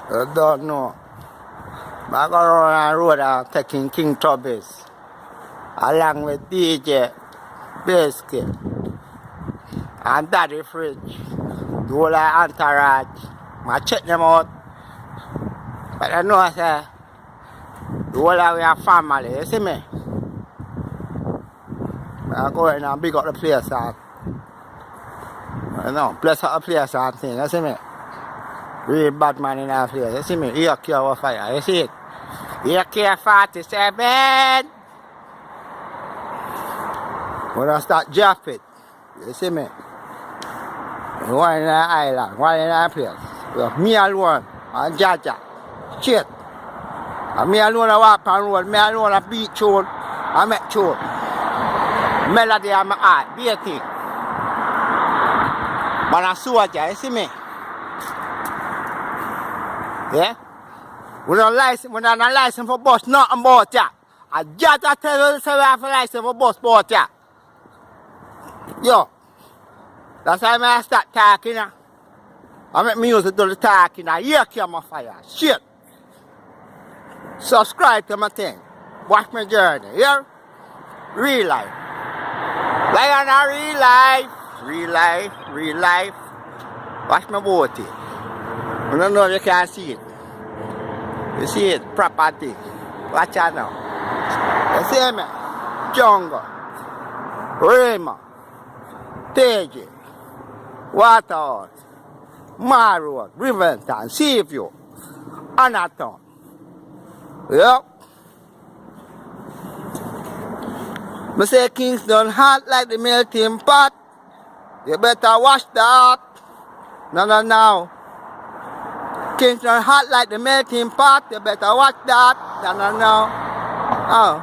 I don't know. I go around the road and taking King Tubbies along with DJ Biscuit and Daddy Fridge. The whole entourage. I check them out. But I know I say the whole of our family, you see me? I go in and big up the place and you know, bless up the place and thing, you see me? Real bad man in our place, you see me? Here our fire, you see it? Here 47. When I start drop it, you see me? One in the island, one in our place. Me alone and Jaja. Shit. And me alone I walk on road, me alone I beat tune, I make tune. Melody on my heart, be a thing. But I soldier, you see me? Yeah? We don't have license for bus, nothing about ya. I just tell you say we have a license for bus about ya. Yo. That's why I start talking. I make music do the talking. Here come my fire. Shit. Subscribe to my thing. Watch my journey. Here? Real life. Like on a real life. Real life. Real life. Watch my booty. I don't know if you can see it. You see it? Property. Watch out now. You see me? Jungle. Rayma. Teji. Waterhouse. Mar Road. Riverton. Seaview. Anaton. Yep. I say Kingston hot like the melting pot. You better watch that. No. Kingston hot like the melting pot. You better watch that. No. Oh.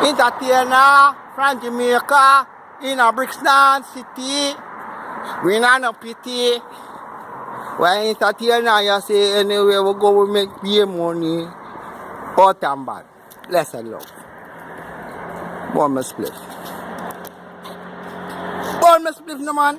Entertainer from Jamaica. In a Brixton City. We not no pity. When entertainer you say anyway we go we make beer money. Hot and bad. Less than love. Born my split. No man.